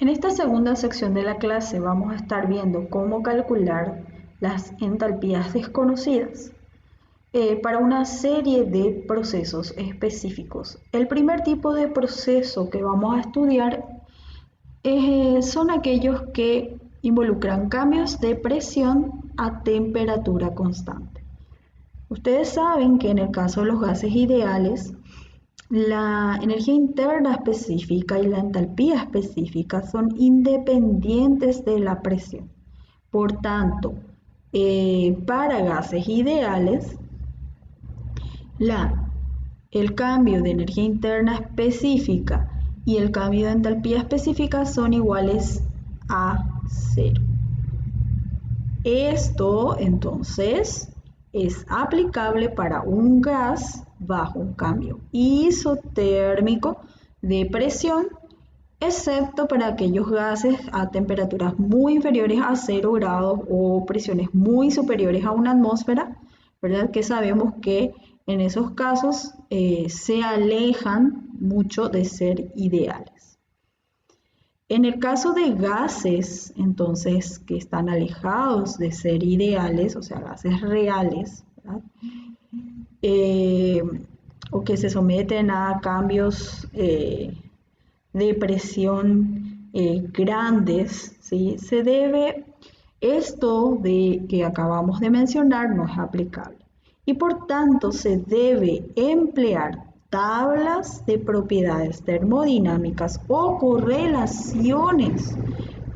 En esta segunda sección de la clase vamos a estar viendo cómo calcular las entalpías desconocidas para una serie de procesos específicos. El primer tipo de proceso que vamos a estudiar son aquellos que involucran cambios de presión a temperatura constante. Ustedes saben que en el caso de los gases ideales, la energía interna específica y la entalpía específica son independientes de la presión. Por tanto, para gases ideales, el cambio de energía interna específica y el cambio de entalpía específica son iguales a 0. Esto, entonces, es aplicable para un gas bajo un cambio isotérmico de presión, excepto para aquellos gases a temperaturas muy inferiores a 0 grados o presiones muy superiores a una atmósfera, ¿verdad? Que sabemos que en esos casos se alejan mucho de ser ideales. En el caso de gases, entonces, que están alejados de ser ideales, o sea, gases reales, ¿verdad? O que se someten a cambios de presión grandes, ¿sí? Esto que acabamos de mencionar no es aplicable y por tanto se debe emplear tablas de propiedades termodinámicas o correlaciones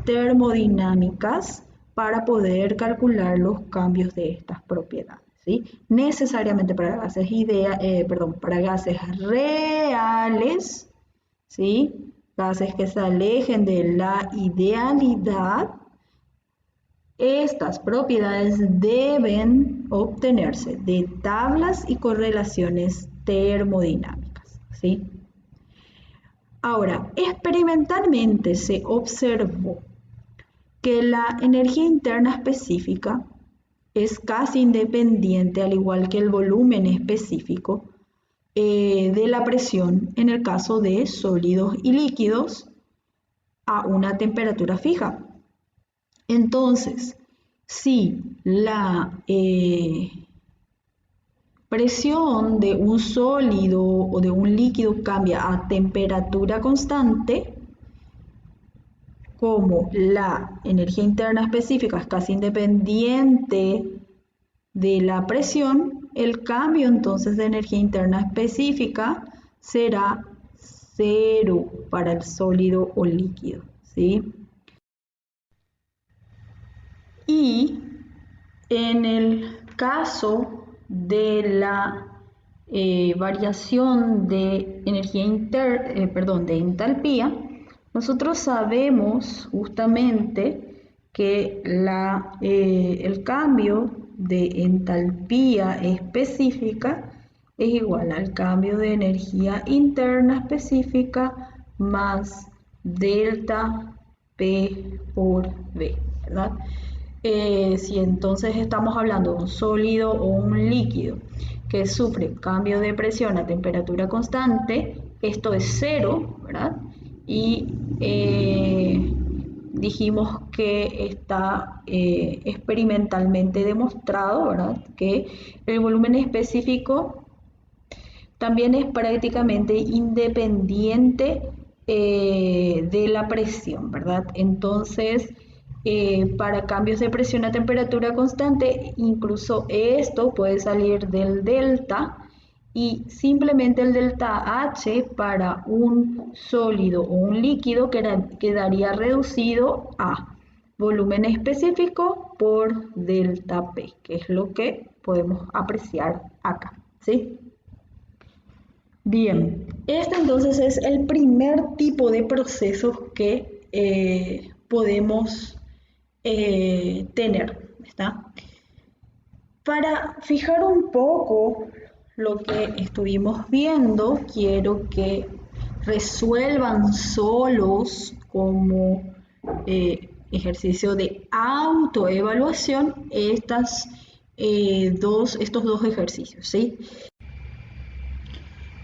termodinámicas para poder calcular los cambios de estas propiedades, ¿sí? Necesariamente para gases, para gases reales, ¿sí? Gases que se alejen de la idealidad, estas propiedades deben obtenerse de tablas y correlaciones termodinámicas, ¿sí? Ahora, experimentalmente se observó que la energía interna específica es casi independiente, al igual que el volumen específico, de la presión en el caso de sólidos y líquidos a una temperatura fija. Entonces, si la presión de un sólido o de un líquido cambia a temperatura constante, como la energía interna específica es casi independiente de la presión, el cambio entonces de energía interna específica será 0 para el sólido o líquido, ¿sí? Y en el caso de la variación de energía de entalpía, nosotros sabemos justamente que el cambio de entalpía específica es igual al cambio de energía interna específica más delta P por V, ¿verdad? Si entonces estamos hablando de un sólido o un líquido que sufre cambio de presión a temperatura constante, esto es 0, ¿verdad? Y dijimos que está experimentalmente demostrado, ¿verdad? Que el volumen específico también es prácticamente independiente de la presión, ¿verdad? Entonces, para cambios de presión a temperatura constante, incluso esto puede salir del delta y simplemente el delta H para un sólido o un líquido quedaría reducido a volumen específico por delta P, que es lo que podemos apreciar acá, ¿sí? Bien, este entonces es el primer tipo de procesos que podemos tener, ¿está? Para fijar un poco lo que estuvimos viendo, quiero que resuelvan solos como ejercicio de autoevaluación estos dos ejercicios, ¿sí?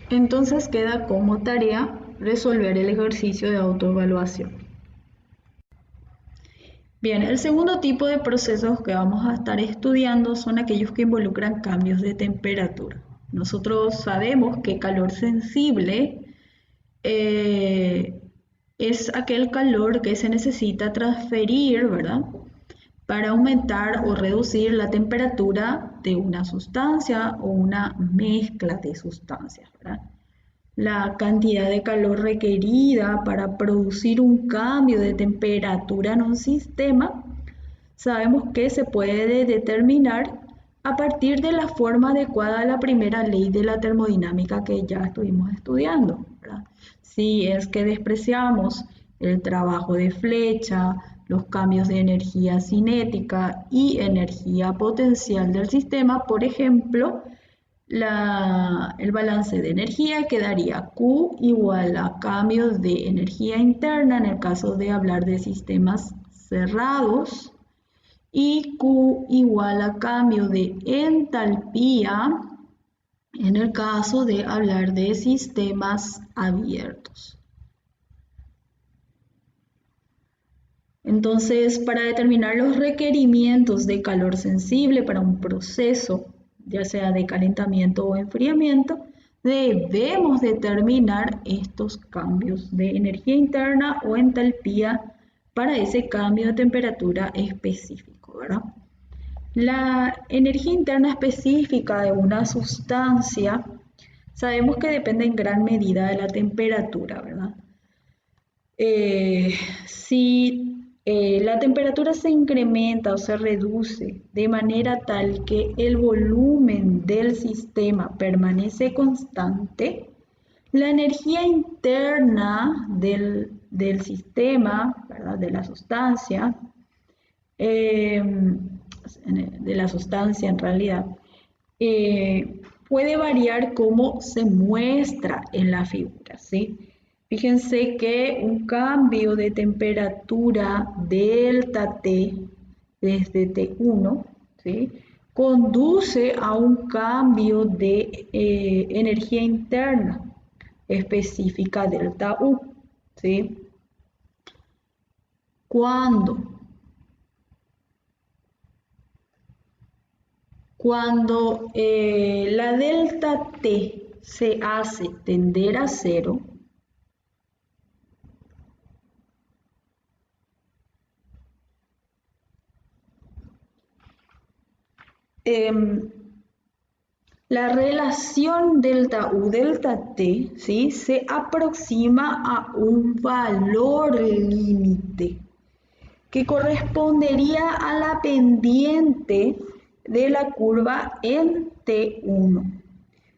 Entonces queda como tarea resolver el ejercicio de autoevaluación. Bien, el segundo tipo de procesos que vamos a estar estudiando son aquellos que involucran cambios de temperatura. Nosotros sabemos que calor sensible eh, es aquel calor que se necesita transferir, ¿verdad? Para aumentar o reducir la temperatura de una sustancia o una mezcla de sustancias, ¿verdad? La cantidad de calor requerida para producir un cambio de temperatura en un sistema, sabemos que se puede determinar a partir de la forma adecuada a la primera ley de la termodinámica que ya estuvimos estudiando, ¿verdad? Si es que despreciamos el trabajo de flecha, los cambios de energía cinética y energía potencial del sistema, por ejemplo, el balance de energía quedaría Q igual a cambios de energía interna en el caso de hablar de sistemas cerrados y Q igual a cambio de entalpía en el caso de hablar de sistemas abiertos. Entonces, para determinar los requerimientos de calor sensible para un proceso, ya sea de calentamiento o enfriamiento, debemos determinar estos cambios de energía interna o entalpía para ese cambio de temperatura específico, ¿verdad? La energía interna específica de una sustancia sabemos que depende en gran medida de la temperatura, ¿verdad? Si la temperatura se incrementa o se reduce de manera tal que el volumen del sistema permanece constante, la energía interna del sistema, ¿verdad? De la sustancia, en realidad, puede variar como se muestra en la figura, ¿sí? Fíjense que un cambio de temperatura delta T desde T1, ¿sí? Conduce a un cambio de energía interna específica delta U, ¿sí? Cuando la delta T se hace tender a cero, la relación delta U delta T, ¿sí? Se aproxima a un valor límite que correspondería a la pendiente de la curva en T1,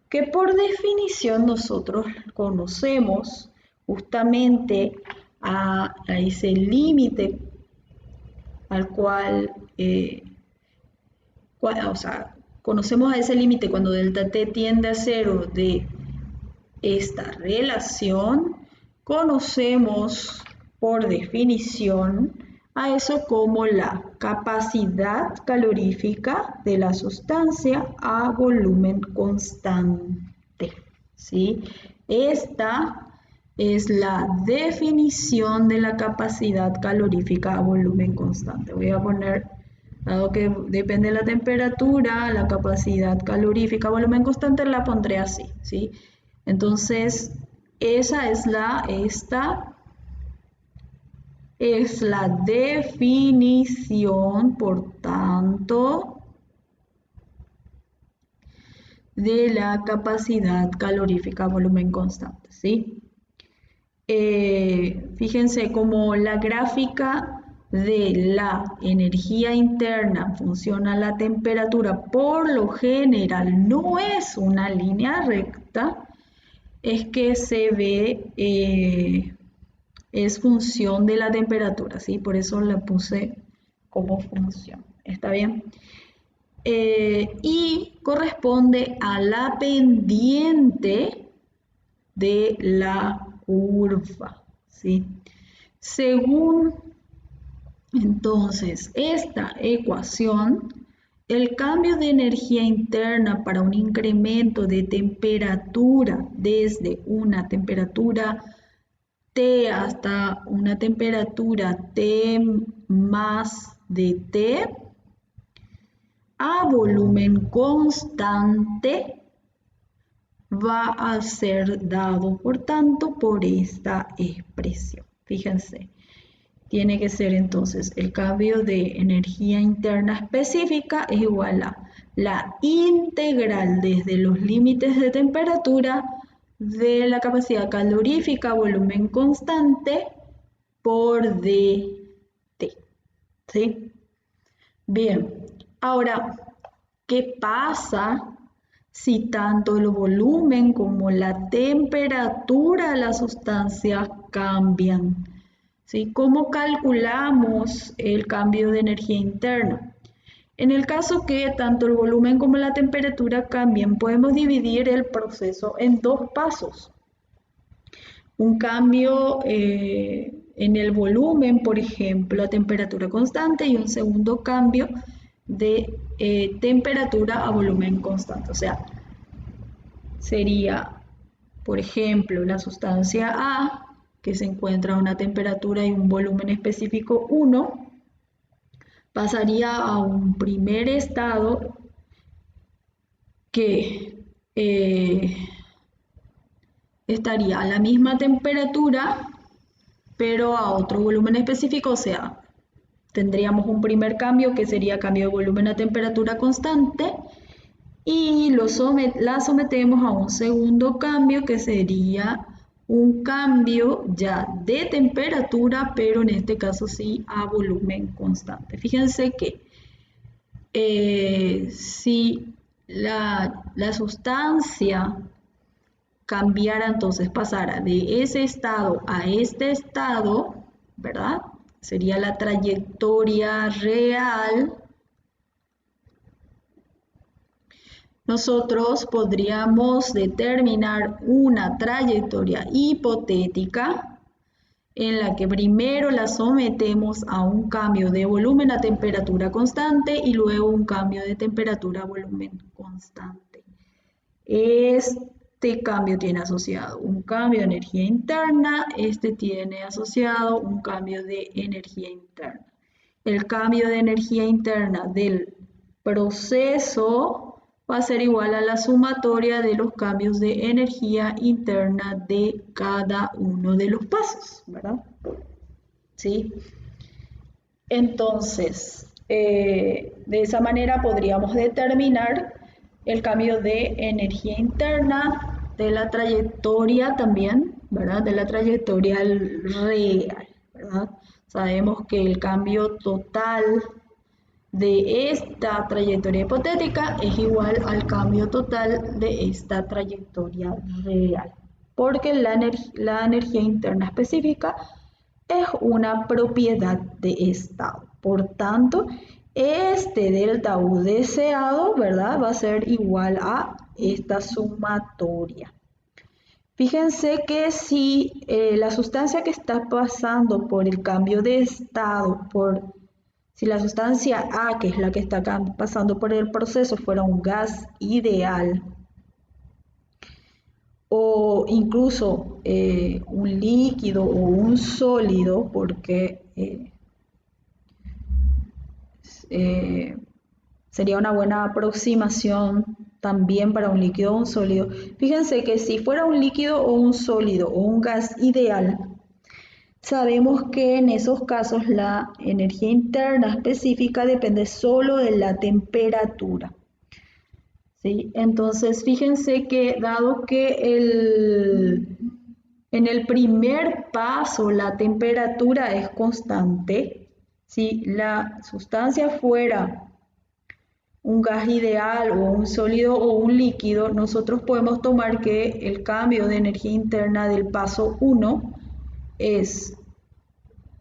que por definición nosotros conocemos justamente a ese límite al cual, o sea, conocemos a ese límite cuando delta T tiende a cero de esta relación, conocemos por definición a eso como la capacidad calorífica de la sustancia a volumen constante, ¿sí? Esta es la definición de la capacidad calorífica a volumen constante. Voy a poner, dado que depende de la temperatura, la capacidad calorífica a volumen constante la pondré así, ¿sí? Entonces, esta es la definición, por tanto, de la capacidad calorífica a volumen constante, ¿sí? Fíjense cómo la gráfica de la energía interna funciona a la temperatura, por lo general no es una línea recta, es que se ve, es función de la temperatura, ¿sí? Por eso la puse como función, ¿está bien? Y corresponde a la pendiente de la curva, ¿sí? Según entonces esta ecuación, el cambio de energía interna para un incremento de temperatura desde una temperatura T hasta una temperatura T más de T a volumen constante va a ser dado, por tanto, por esta expresión. Fíjense, tiene que ser entonces el cambio de energía interna específica es igual a la integral desde los límites de temperatura de la capacidad calorífica volumen constante por dT. ¿Sí? Bien, ahora, ¿qué pasa si tanto el volumen como la temperatura de la sustancia cambian? ¿Sí? ¿Cómo calculamos el cambio de energía interna? En el caso que tanto el volumen como la temperatura cambien, podemos dividir el proceso en dos pasos. Un cambio en el volumen, por ejemplo, a temperatura constante, y un segundo cambio de temperatura a volumen constante. O sea, sería, por ejemplo, la sustancia A, que se encuentra a una temperatura y un volumen específico 1, pasaría a un primer estado que estaría a la misma temperatura, pero a otro volumen específico. O sea, tendríamos un primer cambio que sería cambio de volumen a temperatura constante, y la sometemos a un segundo cambio que sería un cambio ya de temperatura, pero en este caso sí a volumen constante. Fíjense que si la sustancia cambiara, entonces pasara de ese estado a este estado, ¿verdad? Sería la trayectoria real. Nosotros podríamos determinar una trayectoria hipotética en la que primero la sometemos a un cambio de volumen a temperatura constante y luego un cambio de temperatura a volumen constante. Este cambio tiene asociado un cambio de energía interna, este tiene asociado un cambio de energía interna. El cambio de energía interna del proceso va a ser igual a la sumatoria de los cambios de energía interna de cada uno de los pasos, ¿verdad? ¿Sí? Entonces, de esa manera podríamos determinar el cambio de energía interna, de la trayectoria también, ¿verdad? De la trayectoria real, ¿verdad? Sabemos que el cambio total de esta trayectoria hipotética es igual al cambio total de esta trayectoria real, porque la energía interna específica es una propiedad de estado. Por tanto, este delta U deseado, ¿verdad?, va a ser igual a esta sumatoria. Fíjense que si la sustancia que está pasando por el cambio de estado, si la sustancia A, que es la que está pasando por el proceso, fuera un gas ideal, o incluso un líquido o un sólido, porque sería una buena aproximación también para un líquido o un sólido. Fíjense que si fuera un líquido o un sólido o un gas ideal, sabemos que en esos casos la energía interna específica depende solo de la temperatura. ¿Sí? Entonces, fíjense que dado que en el primer paso la temperatura es constante, si la sustancia fuera un gas ideal o un sólido o un líquido, nosotros podemos tomar que el cambio de energía interna del paso 1 es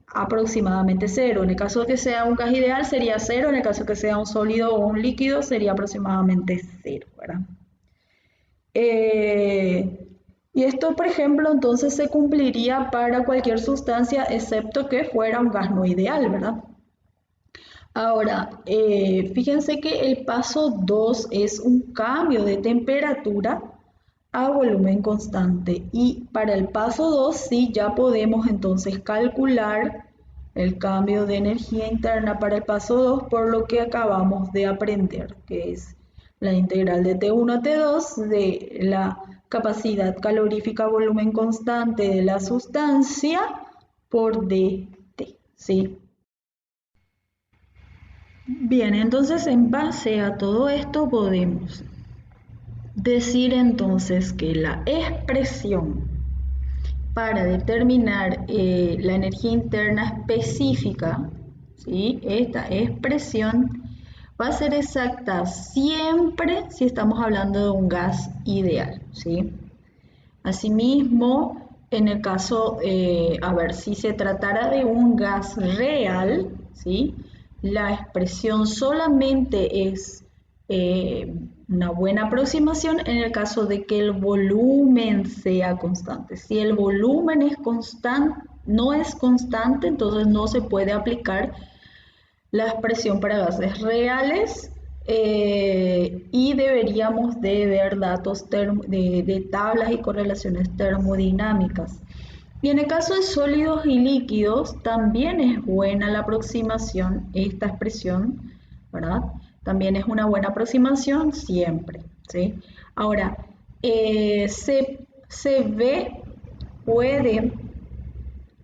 aproximadamente 0. En el caso de que sea un gas ideal sería 0, en el caso de que sea un sólido o un líquido sería aproximadamente 0, ¿verdad? Y esto, por ejemplo, entonces se cumpliría para cualquier sustancia excepto que fuera un gas no ideal, ¿verdad? Ahora, fíjense que el paso 2 es un cambio de temperatura a volumen constante. Y para el paso 2 sí ya podemos entonces calcular el cambio de energía interna para el paso 2 por lo que acabamos de aprender, que es la integral de T1 a T2 de la capacidad calorífica a volumen constante de la sustancia por dt, ¿sí? Bien, entonces en base a todo esto podemos decir entonces que la expresión para determinar la energía interna específica, ¿sí? Esta expresión va a ser exacta siempre si estamos hablando de un gas ideal, ¿sí? Asimismo, en el caso, a ver, si se tratara de un gas real, ¿sí? La expresión solamente es una buena aproximación en el caso de que el volumen sea constante. Si el volumen es constante, no es constante, entonces no se puede aplicar la expresión para gases reales y deberíamos de ver datos de tablas y correlaciones termodinámicas. Y en el caso de sólidos y líquidos también es buena la aproximación, esta expresión, ¿verdad? También es una buena aproximación siempre, ¿sí? Ahora, CB puede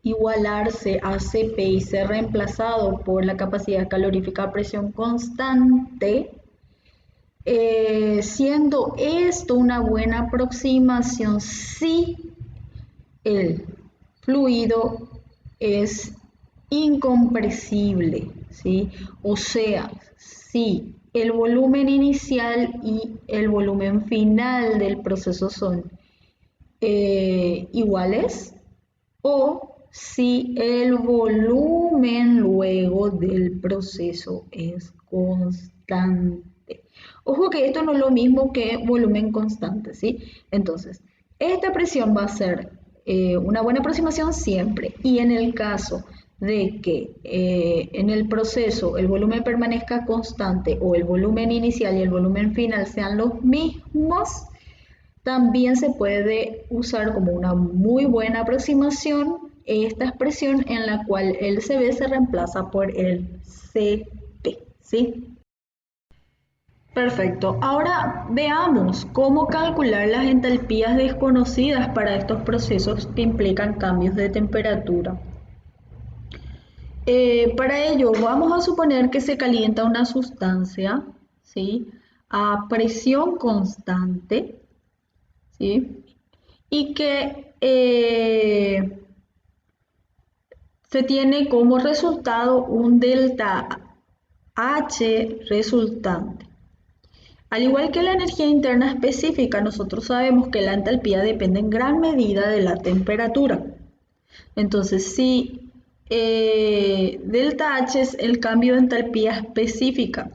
igualarse a Cp y ser reemplazado por la capacidad calorífica a presión constante, siendo esto una buena aproximación si el fluido es incompresible, ¿sí? O sea, si el volumen inicial y el volumen final del proceso son iguales, o si el volumen luego del proceso es constante. Ojo que esto no es lo mismo que volumen constante, ¿sí? Entonces, esta presión va a ser una buena aproximación siempre. Y en el caso de que en el proceso el volumen permanezca constante o el volumen inicial y el volumen final sean los mismos, también se puede usar como una muy buena aproximación esta expresión en la cual el CB se reemplaza por el CP, ¿sí? Perfecto. Ahora veamos cómo calcular las entalpías desconocidas para estos procesos que implican cambios de temperatura. Para ello vamos a suponer que se calienta una sustancia, ¿sí? A presión constante, ¿sí? Y que se tiene como resultado un delta H resultante. Al igual que la energía interna específica, nosotros sabemos que la entalpía depende en gran medida de la temperatura. Entonces, si delta H es el cambio de entalpía específica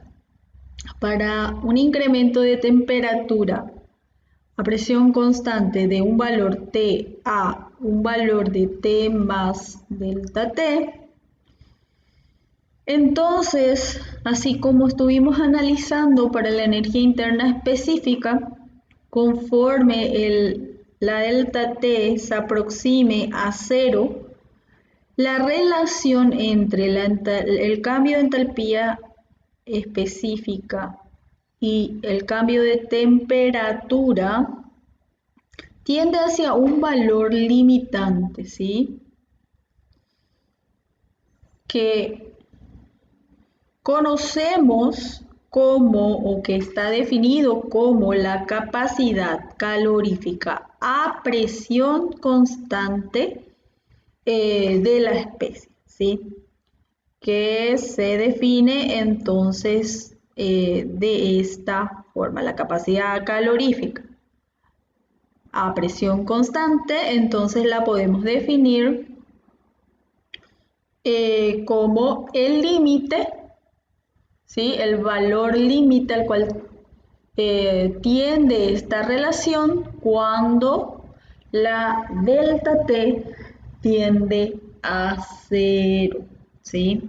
para un incremento de temperatura a presión constante de un valor T a un valor de T más delta T, entonces, así como estuvimos analizando para la energía interna específica, conforme la delta T se aproxime a cero, la relación entre el cambio de entalpía específica y el cambio de temperatura tiende hacia un valor limitante, ¿sí? Que conocemos como, o que está definido como la capacidad calorífica a presión constante de la especie, ¿sí? Que se define entonces de esta forma, la capacidad calorífica a presión constante, entonces la podemos definir como el límite, ¿sí? El valor límite al cual tiende esta relación cuando la delta T tiende a cero, ¿sí?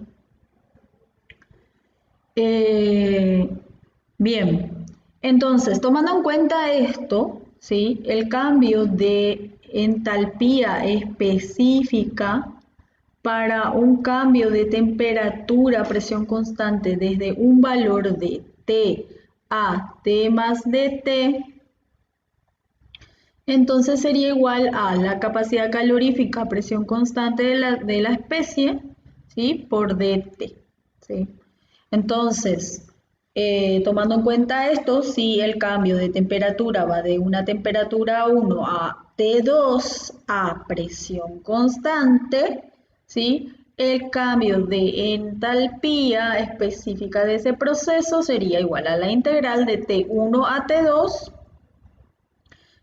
Bien, entonces tomando en cuenta esto, ¿sí? El cambio de entalpía específica para un cambio de temperatura a presión constante desde un valor de T a T más dt, entonces sería igual a la capacidad calorífica a presión constante de la especie, ¿sí? Por dt, ¿sí? Entonces, tomando en cuenta esto, si el cambio de temperatura va de una temperatura 1 a T2 a presión constante, ¿sí? El cambio de entalpía específica de ese proceso sería igual a la integral de T1 a T2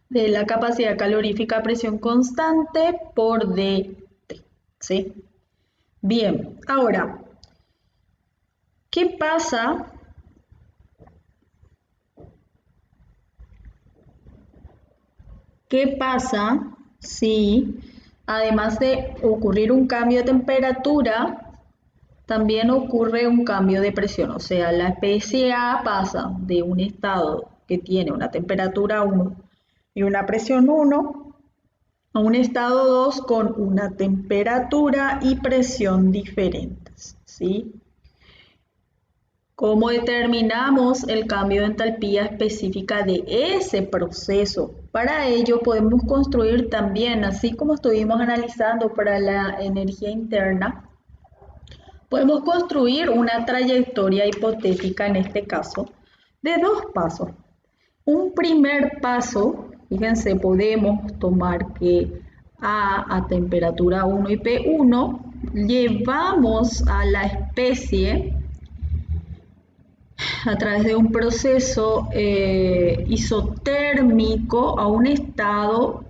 de la capacidad calorífica a presión constante por dt, ¿sí? Bien, ahora, ¿qué pasa? ¿Qué pasa si, además de ocurrir un cambio de temperatura, también ocurre un cambio de presión? O sea, la especie A pasa de un estado que tiene una temperatura 1 y una presión 1 a un estado 2 con una temperatura y presión diferentes, ¿sí? ¿Cómo determinamos el cambio de entalpía específica de ese proceso? Para ello podemos construir también, así como estuvimos analizando para la energía interna, podemos construir una trayectoria hipotética en este caso de dos pasos. Un primer paso, fíjense, podemos tomar que a temperatura 1 y P1 llevamos a la especie a través de un proceso isotérmico a un estado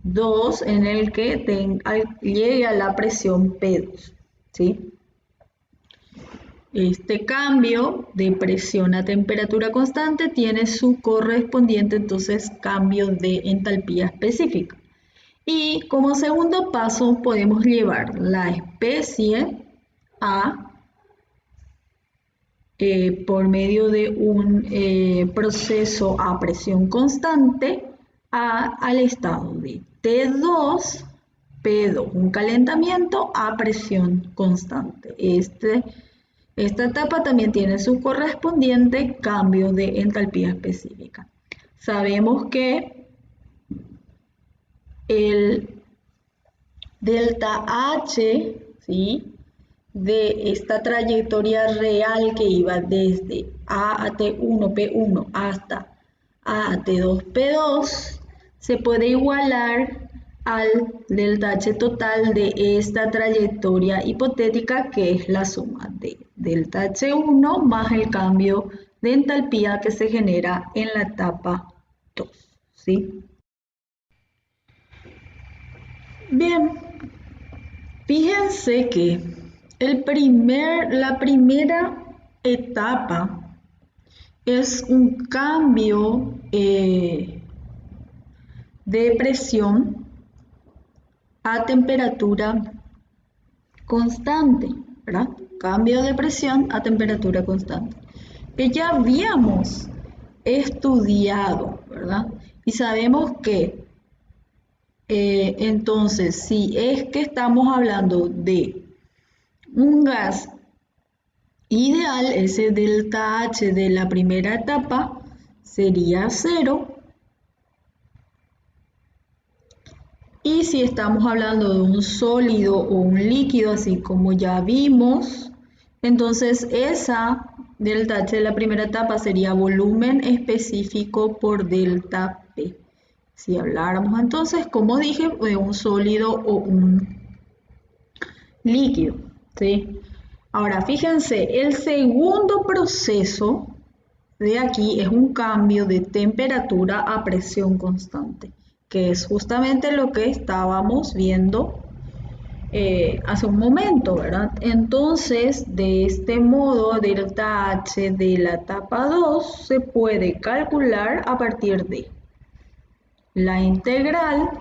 2 en el que llegue a la presión P2, ¿sí? Este cambio de presión a temperatura constante tiene su correspondiente entonces cambio de entalpía específica. Y como segundo paso podemos llevar la especie a por medio de un proceso a presión constante al estado de T2, P2, un calentamiento a presión constante. Esta etapa también tiene su correspondiente cambio de entalpía específica. Sabemos que el delta H, ¿sí?, de esta trayectoria real que iba desde A a T1, P1 hasta A a T2, P2, se puede igualar al delta H total de esta trayectoria hipotética, que es la suma de delta H1 más el cambio de entalpía que se genera en la etapa 2, ¿sí? Bien, fíjense que la primera etapa es un cambio de presión a temperatura constante, ¿verdad? Cambio de presión a temperatura constante, que ya habíamos estudiado, ¿verdad? Y sabemos que entonces, si es que estamos hablando de un gas ideal, ese delta H de la primera etapa sería 0. Y si estamos hablando de un sólido o un líquido, así como ya vimos, entonces esa delta H de la primera etapa sería volumen específico por delta P. Si habláramos entonces, como dije, de un sólido o un líquido, ¿sí? Ahora, fíjense, el segundo proceso de aquí es un cambio de temperatura a presión constante, que es justamente lo que estábamos viendo hace un momento, ¿verdad? Entonces, de este modo, delta H de la etapa 2 se puede calcular a partir de la integral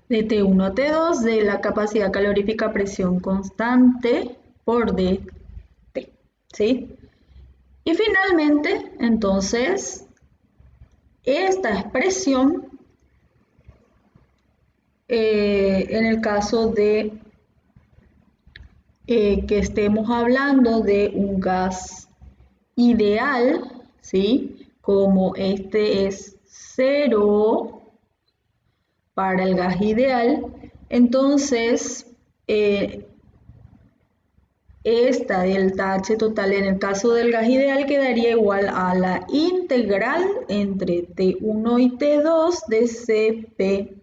de T1 a T2 de la capacidad calorífica a presión constante por dt, ¿sí? Y finalmente, entonces, esta expresión, en el caso de que estemos hablando de un gas ideal, ¿sí? Como este es 0 para el gas ideal, entonces esta delta H total en el caso del gas ideal quedaría igual a la integral entre T1 y T2 de Cp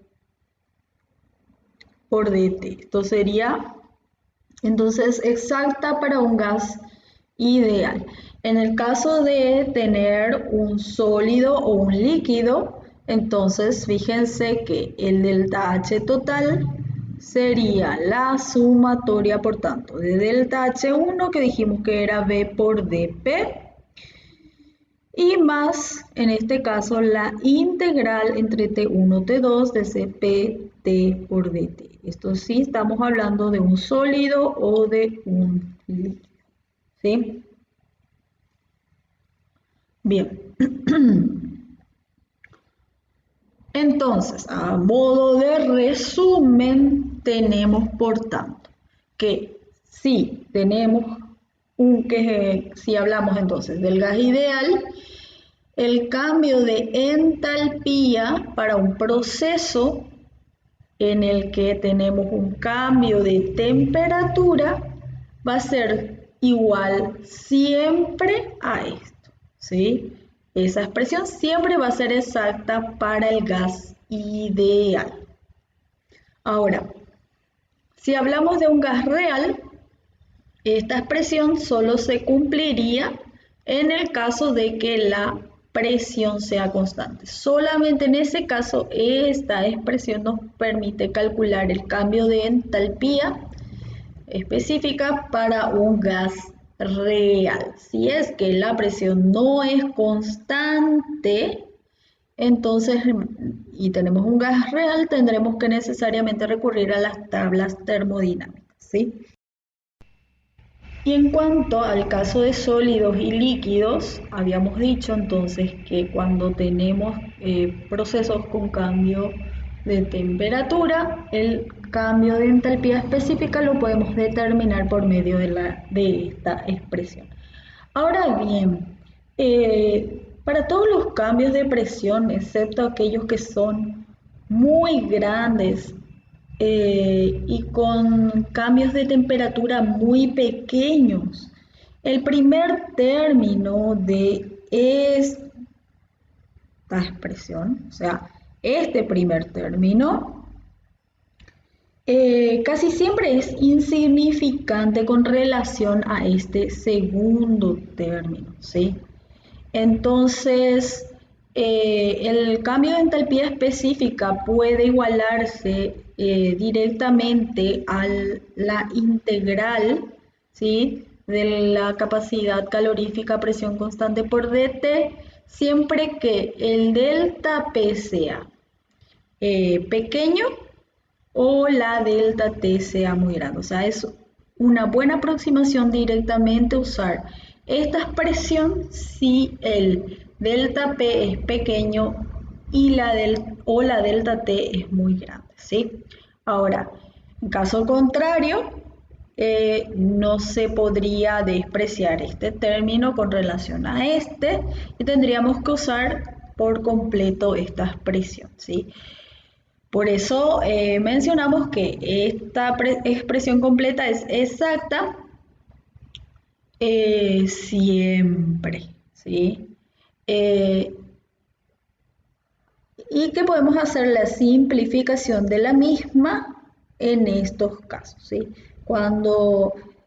por dt. Esto sería entonces exacta para un gas ideal. En el caso de tener un sólido o un líquido, entonces fíjense que el delta H total sería la sumatoria, por tanto, de delta H1, que dijimos que era V por dP, y más, en este caso, la integral entre T1 y T2 de Cp T por dt. Esto sí, estamos hablando de un sólido o de un líquido, ¿sí? Bien. Entonces, a modo de resumen, tenemos por tanto que si tenemos si hablamos entonces del gas ideal, el cambio de entalpía para un proceso en el que tenemos un cambio de temperatura va a ser igual siempre a esto, ¿sí? Esa expresión siempre va a ser exacta para el gas ideal. Ahora, si hablamos de un gas real, esta expresión solo se cumpliría en el caso de que la presión sea constante. Solamente en ese caso esta expresión nos permite calcular el cambio de entalpía específica para un gas real. Si es que la presión no es constante, entonces, y tenemos un gas real, tendremos que necesariamente recurrir a las tablas termodinámicas, ¿sí? Y en cuanto al caso de sólidos y líquidos, habíamos dicho entonces que cuando tenemos procesos con cambio de temperatura, el cambio de entalpía específica lo podemos determinar por medio de esta expresión. Ahora bien, para todos los cambios de presión, excepto aquellos que son muy grandes, y con cambios de temperatura muy pequeños. El primer término de esta expresión, o sea, este primer término, casi siempre es insignificante con relación a este segundo término, ¿sí? Entonces, el cambio de entalpía específica puede igualarse directamente a la integral, ¿sí?, de la capacidad calorífica a presión constante por dt, siempre que el delta P sea pequeño o la delta T sea muy grande. O sea, es una buena aproximación directamente usar esta expresión si el delta P es pequeño y la delta T es muy grande, ¿sí? Ahora, en caso contrario, no se podría despreciar este término con relación a este y tendríamos que usar por completo esta expresión, ¿sí? Por eso mencionamos que esta expresión completa es exacta siempre, ¿sí? Y que podemos hacer la simplificación de la misma en estos casos, ¿sí?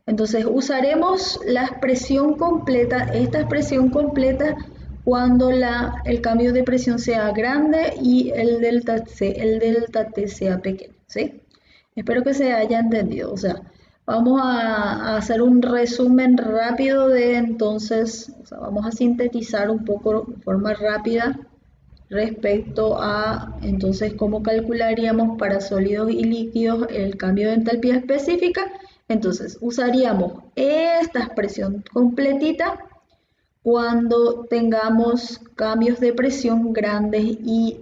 Entonces usaremos la expresión completa, esta expresión completa, cuando el cambio de presión sea grande y el delta T sea pequeño, ¿sí? Espero que se haya entendido. O sea, vamos a hacer un resumen rápido de entonces, o sea, vamos a sintetizar un poco de forma rápida respecto a entonces cómo calcularíamos para sólidos y líquidos el cambio de entalpía específica. Entonces usaríamos esta expresión completita cuando tengamos cambios de presión grandes y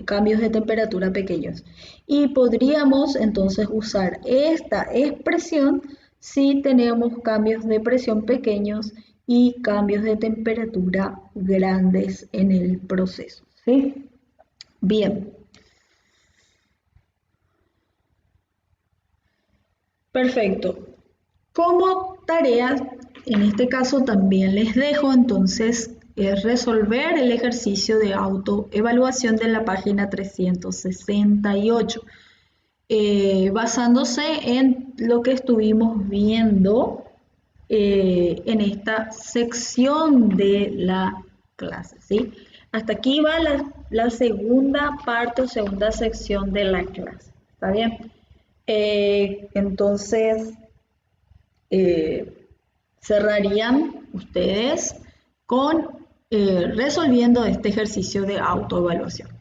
cambios de temperatura pequeños. Y podríamos entonces usar esta expresión si tenemos cambios de presión pequeños y cambios de temperatura grandes en el proceso, ¿sí? Bien. Perfecto. Como tarea, en este caso también les dejo entonces resolver el ejercicio de autoevaluación de la página 368, basándose en lo que estuvimos viendo en esta sección de la clase, ¿sí? Hasta aquí va la segunda parte o segunda sección de la clase, ¿está bien? Entonces, cerrarían ustedes con resolviendo este ejercicio de autoevaluación.